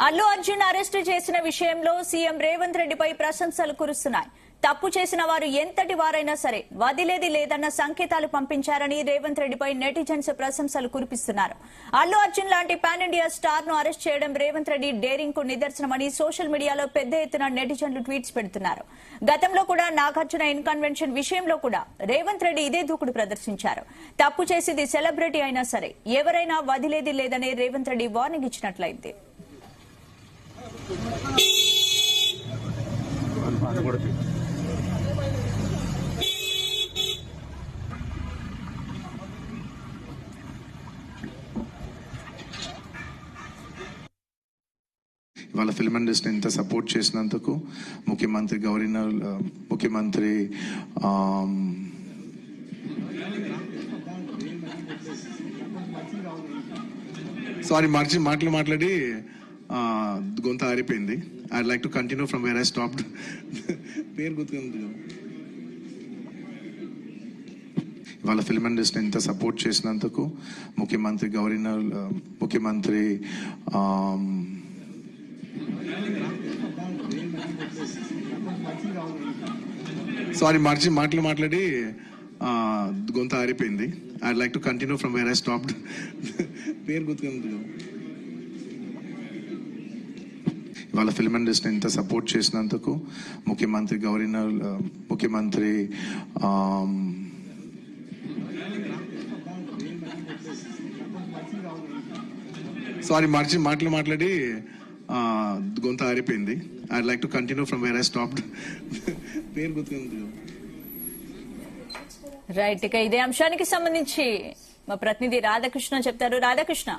Allu Arjun arrest చేసిన విషయంలో CM Revanth రెడ్డిపై ప్రశంసలు కురుస్తున్నాయి. తప్పు చేసిన వారు ఎంతటి వారైనా సరే వదిలేది లేదన్న సంకేతాలు పంపించారని రేవంత్ రెడ్డిపై నెటిజన్స్ ప్రశంసలు కురిపిస్తున్నారు. అల్లు అర్జున్ లాంటి పాన్ ఇండియా స్టార్ ను అరెస్ట్ చేయడం రేవంత్ రెడ్డి డేరింగ్ కు నిదర్శనమని సోషల్ మీడియాలో పెద్ద ఎత్తున నెటిజన్లు ట్వీట్స్ పెడుతున్నారు. గతంలో కూడా నాగార్జున ఇన్కన్వెన్షన్ విషయంలో కూడా రేవంత్ రెడ్డి ఇదే దూకుడు ప్రదర్శించారు. తప్పు చేసేది సెలబ్రిటీ అయినా సరే ఎవరైనా వదిలేది లేదని రేవంత్ రెడ్డి వార్నింగ్ ఇచ్చినట్లయింది. ఇవాళ ఫిల్మ్ ఇండస్ట్రీ ఇంత సపోర్ట్ చేసినందుకు ముఖ్యమంత్రి గవర్నర్ ముఖ్యమంత్రి సారీ మాట్లాడి గొంత ఆరిపోయింది. I like to continue from where I stopped. పేరు గుర్తుంది. ఇవాళ ఫిల్మ్ ఇండస్ట్రీ ఇంత సపోర్ట్ చేసినందుకు ముఖ్యమంత్రి గవర్నర్ ముఖ్యమంత్రి సారీ మాట్లాడి గొంత ఆరిపోయింది. I like to continue from where I stopped. పేరు గుర్తుంది. ఇవాళ ఫిల్మ్ ఇండస్ట్రీ ఇంత సపోర్ట్ చేసినందుకు ముఖ్యమంత్రి గవర్నర్ ముఖ్యమంత్రి సారీ మాట్లాడి గొంత ఆరిపోయింది. I like to continue from where I stopped. పేరు గుర్తుంది. రైట్, ఇక ఇదే అంశానికి సంబంధించి మా ప్రతినిధి రాధాకృష్ణ చెప్తారు. రాధాకృష్ణ.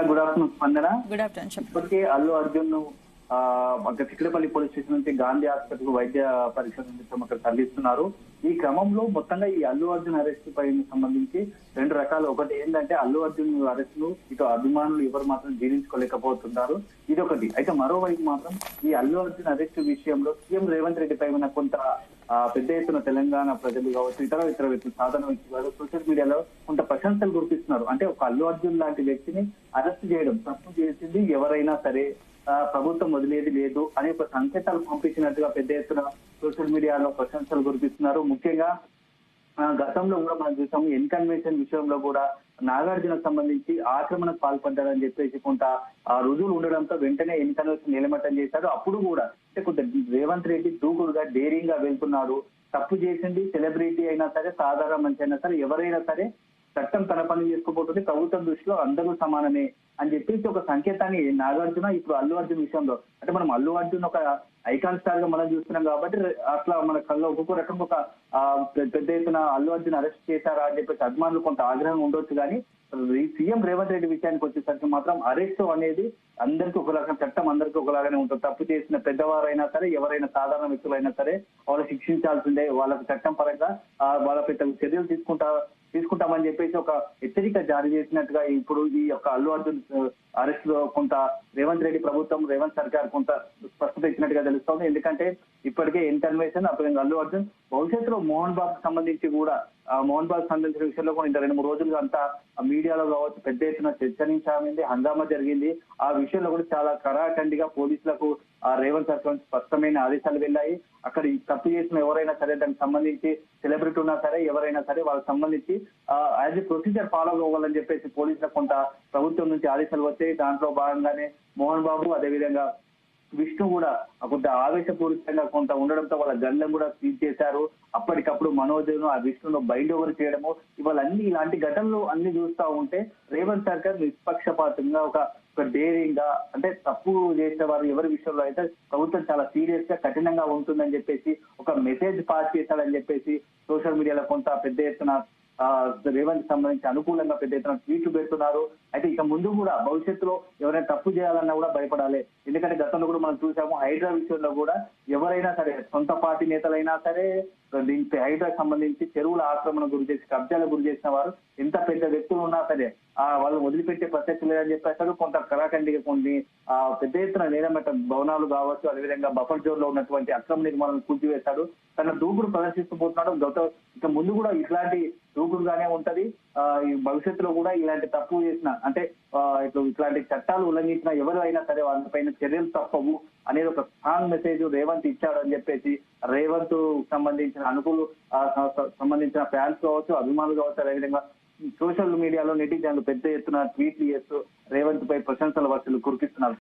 గుడ్ ఆఫ్టర్నూన్ స్పందన. Good afternoon. ఇప్పటికే అల్లు అర్జున్ ను చిక్కడపల్లి పోలీస్ స్టేషన్ నుంచి గాంధీ హాస్పిటల్ వైద్య పరీక్ష నిమిత్తం అక్కడ తరలిస్తున్నారు. ఈ క్రమంలో మొత్తంగా ఈ అల్లు అర్జున్ అరెస్ట్ పై సంబంధించి రెండు రకాలు. ఒకటి ఏంటంటే అల్లు అర్జున్ అరెస్ట్ ను ఇటు అభిమానులు ఎవరు మాత్రం జీర్ణించుకోలేకపోతున్నారు, ఇదొకటి. అయితే మరోవైపు మాత్రం ఈ అల్లు అర్జున్ అరెస్ట్ విషయంలో సీఎం రేవంత్ రెడ్డి పై కొంత పెద్ద ఎత్తున తెలంగాణ ప్రజలు కావచ్చు ఇతర వ్యక్తులు సాధన వ్యక్తులు సోషల్ మీడియాలో కొంత ప్రశంసలు గుర్తిస్తున్నారు. అంటే ఒక అల్లు అర్జున్ లాంటి వ్యక్తిని అరెస్ట్ చేయడం, తప్పు చేసింది ఎవరైనా సరే ప్రభుత్వం వదిలేది లేదు అనే ఒక సంకేతాలు పంపించినట్టుగా పెద్ద ఎత్తున సోషల్ మీడియాలో ప్రశంసలు కురిపిస్తున్నారు. ముఖ్యంగా గతంలో కూడా మనం చూసాము ఇన్కన్వెన్షన్ విషయంలో కూడా నాగార్జునకు సంబంధించి ఆక్రమణకు పాల్పడ్డారని చెప్పేసి కొంత రుజువులు ఉండడంతో వెంటనే ఇన్కన్వెన్షన్ నిలమట్టం చేశారు. అప్పుడు కూడా అంటే కొంత రేవంత్ రెడ్డి దూకుడుగా డేరింగ్ గా వెళ్తున్నాడు. తప్పు చేసింది సెలబ్రిటీ అయినా సరే సాధారణ మనిషి అయినా సరే ఎవరైనా సరే చట్టం తన పని చేసుకోబోతుంది, ప్రభుత్వం దృష్టిలో అందరూ సమానమే అని చెప్పేసి ఒక సంకేతాన్ని నాగార్జున ఇప్పుడు అల్లు అర్జున్ విషయంలో అంటే మనం అల్లు అర్జున్ ఒక ఐకాన్ స్టార్ గా మనం చూస్తున్నాం కాబట్టి అట్లా మన కల్లో ఒక్కొక్క రకం ఒక పెద్ద ఎత్తున అల్లు అర్జున్ అరెస్ట్ చేశారా అని చెప్పేసి అభిమానులు కొంత ఆగ్రహం ఉండొచ్చు. కానీ సీఎం రేవంత్ రెడ్డి విషయానికి వచ్చేసరికి మాత్రం అరెస్ట్ అనేది అందరికీ ఒకలాగా, చట్టం అందరికీ ఒకలాగానే ఉంటుంది. తప్పు చేసిన పెద్దవారైనా సరే ఎవరైనా సాధారణ వ్యక్తులైనా సరే వాళ్ళు శిక్షించాల్సిందే. వాళ్ళకి చట్టం పరంగా వాళ్ళపై చర్యలు తీసుకుంటామని చెప్పేసి ఒక హెచ్చరిక జారీ చేసినట్టుగా ఇప్పుడు ఈ యొక్క అల్లు అర్జున్ అరెస్ట్ లో కొంత రేవంత్ రెడ్డి ప్రభుత్వం రేవంత్ సర్కార్ కొంత స్పష్టత ఇచ్చినట్టుగా తెలుస్తోంది. ఎందుకంటే ఇప్పటికే ఇన్కన్వేషన్ అప్పుడు అల్లు అర్జున్ భవిష్యత్తులో మోహన్ బాబు సంబంధించి కూడా మోహన్ బాబు సంబంధించిన విషయంలో కూడా ఇంత 2-3 రోజులుగా అంతా మీడియాలో కావచ్చు పెద్ద ఎత్తున చర్చనీయాంశమైంది, హంగామా జరిగింది. ఆ విషయంలో కూడా చాలా కరాఖండిగా పోలీసులకు రేవంత్ సర్కార్ స్పష్టమైన ఆదేశాలు వెళ్ళాయి. అక్కడ తప్పు చేసిన ఎవరైనా సరే దానికి సంబంధించి సెలబ్రిటీ ఉన్నా సరే ఎవరైనా సరే వాళ్ళకి సంబంధించి యాజ్ ఎ ప్రొసీజర్ ఫాలో అవ్వాలని చెప్పేసి పోలీసులకు కొంత ప్రభుత్వం నుంచి ఆదేశాలు వచ్చాయి. దాంట్లో భాగంగానే మోహన్ బాబు అదేవిధంగా విష్ణు కూడా కొంత ఆవేశపూరితంగా కొంత ఉండడంతో వాళ్ళ గన్లను కూడా సీజ్ చేశారు. అప్పటికప్పుడు మనోజ్ను ఆ విష్ణును బైండ్ ఓవర్ చేయడము ఇవాళ ఇలాంటి ఘటనలు అన్ని చూస్తూ ఉంటే రేవంత్ సర్కార్ నిష్పక్షపాతంగా ఒక డేరింగ్ గా అంటే తప్పు చేసే వారు ఎవరి విషయంలో అయితే ప్రభుత్వం చాలా సీరియస్ గా కఠినంగా ఉంటుందని చెప్పేసి ఒక మెసేజ్ పాస్ చేశాడని చెప్పేసి సోషల్ మీడియాలో కొంత పెద్ద ఎత్తున రేవంత్ సంబంధించి అనుకూలంగా పెద్ద ఎత్తున ట్వీట్లు పెడుతున్నారు. అయితే ఇక ముందు కూడా భవిష్యత్తులో ఎవరైనా తప్పు చేయాలన్నా కూడా భయపడాలి. ఎందుకంటే గతంలో కూడా మనం చూసాము హైడ్రా విషయంలో కూడా ఎవరైనా సరే సొంత పార్టీ నేతలైనా సరే దీనికి హైడ్రా సంబంధించి చెరువుల ఆక్రమణ గురి చేసి కబ్జాలకు గురి చేసిన వారు ఎంత పెద్ద వ్యక్తులు ఉన్నా సరే వాళ్ళు వదిలిపెట్టే ప్రసక్తి లేదని చెప్పేశాడు. కొంత కరాఖండిగా కొన్ని పెద్ద ఎత్తున నేలమట్ట భవనాలు కావచ్చు, అదేవిధంగా బఫర్ జోన్ లో ఉన్నటువంటి అక్రమ నిర్మాణాలను కూల్చివేశాడు. తన దూకుడు ప్రదర్శిస్తూ పోతున్నాడు. ఇక ముందు కూడా ఇట్లాంటి దూకుడుగానే ఉంటది. ఈ భవిష్యత్తులో కూడా ఇలాంటి తప్పు చేసిన అంటే ఇట్లాంటి చట్టాలు ఉల్లంఘించిన ఎవరు అయినా సరే వాళ్ళపైన చర్యలు తప్పవు అనేది ఒక స్ట్రాంగ్ మెసేజ్ రేవంత్ ఇచ్చాడు అని చెప్పేసి రేవంత్ సంబంధించిన ఫ్యాన్స్ కావచ్చు, అభిమానులు కావచ్చు, అదేవిధంగా సోషల్ మీడియాలో నెటిజన్లు పెద్ద ఎత్తున ట్వీట్లు చేస్తూ రేవంత్ పై ప్రశంసల వర్షాలు కురిపిస్తున్నారు.